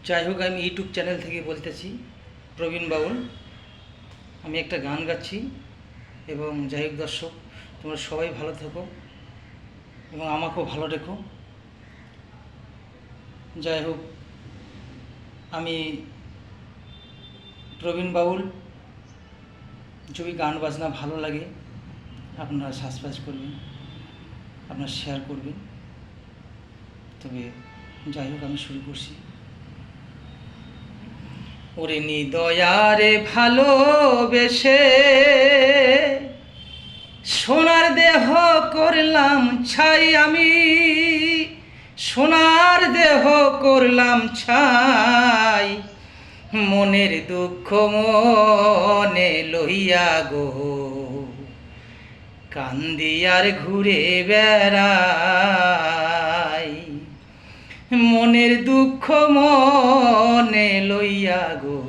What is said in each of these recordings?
যাই হোক, আমি ইউটিউব চ্যানেল থেকে বলতেছি, প্রবীণ বাউল। আমি একটা গান গাচ্ছি এবং যাই হোক দর্শক, তোমরা সবাই ভালো থেকো এবং আমাকেও ভালো রেখো। যাই হোক, আমি প্রবীণ বাউল। যদি গান বাজনা ভালো লাগে আপনারা সাবস্ক্রাইব করবেন, আপনারা শেয়ার করবেন। তবে যাই হোক, আমি শুরু করছি। ওরে নিদয়ারে ভালোবেসে সোনার দেহ করলাম ছাই, আমি সোনার দেহ করলাম ছাই। মনের দুঃখ মনে লইয়া গো কান্দিয়ার ঘুরে বেড়াই। মনের দুঃখ মনে লইয়া গো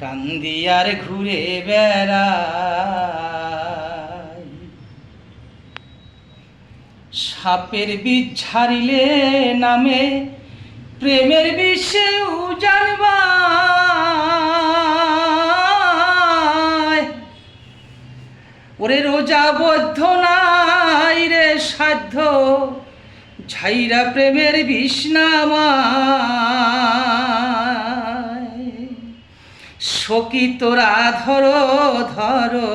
কান্দিয়ার ঘুরে বেড়াই। সাপের বিষ ঝাড়িলে নামে প্রেমের বিষে জানবায়। ওরে রোজাবদ্ধ নাই রে সাধ্য ঝাইরা প্রেমের বিষ নামায়। সখী তোরা ধরো ধরো,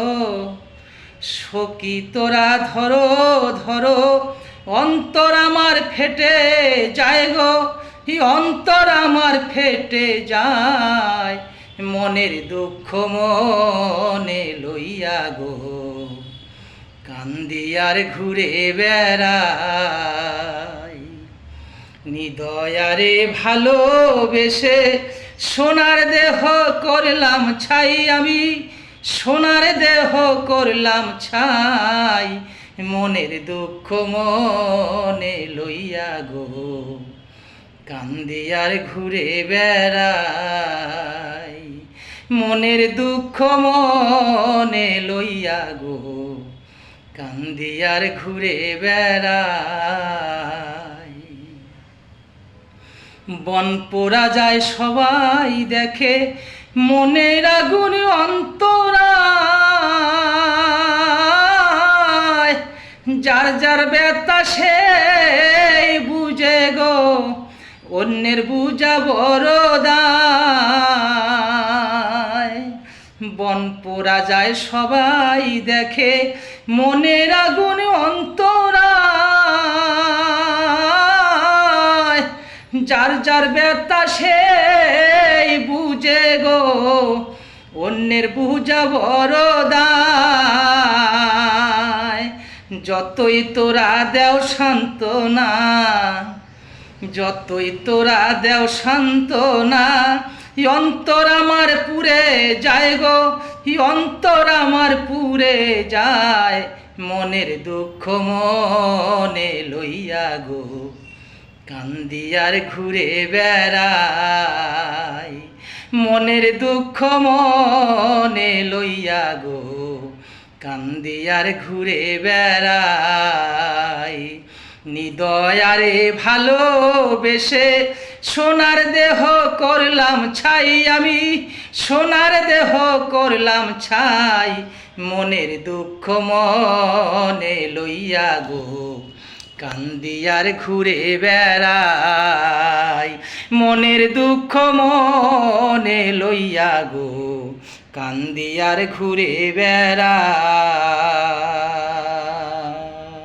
সখী তোরা ধরো ধরো, অন্তর আমার ফেটে যায় গো, অন্তর আমার ফেটে যায়। মনের দুঃখ মনে লইয়া গো কান্দিয়ার ঘুরে বেড়াই। নিদয়ারে ভালোবেসে সোনার দেহ করলাম ছাই, আমি সোনার দেহ করলাম ছাই। মনের দুঃখ মনে লইয়া গো কান্দিয়ার ঘুরে বেড়াই। মনের দুঃখ মনে লইয়া গো কান্দিয়ার ঘুরে বেড়াই। বন পোড়া যায় সবাই দেখে, মনের আগুন অন্তরায়। যার যার ব্যথা সেই বুঝে গো, অন্যের বুঝা বড় দায়। বন পোড়া যায় সবাই দেখে, মনের আগুন অন্তরায়। যার যার ব্যথা সেই বুঝে গো, অন্যের বুঝা বড় দায়। যতই তোরা দেও সান্ত্বনা, যতই তোরা দেও সান্ত্বনা, অন্তর আমার পুরে যায় গো, অন্তর আমার পুরে যায়। মনের দুঃখ মনে লইয়া গো কান্দিয়ার ঘুরে বেড়াই। মনের দুঃখ মনে লইয়া গো কান্দিয়ার ঘুরে বেড়াই। নিদয়ারে ভালোবেসে সোনার দেহ করলাম ছাই, আমি সোনার দেহ করলাম ছাই। মনের দুঃখ মনে লইয়া গো কান্দিয়ার ঘুরে বেড়াই। মনের দুঃখ মনে লইয়া গো কান্দিয়ার ঘুরে বেড়াই।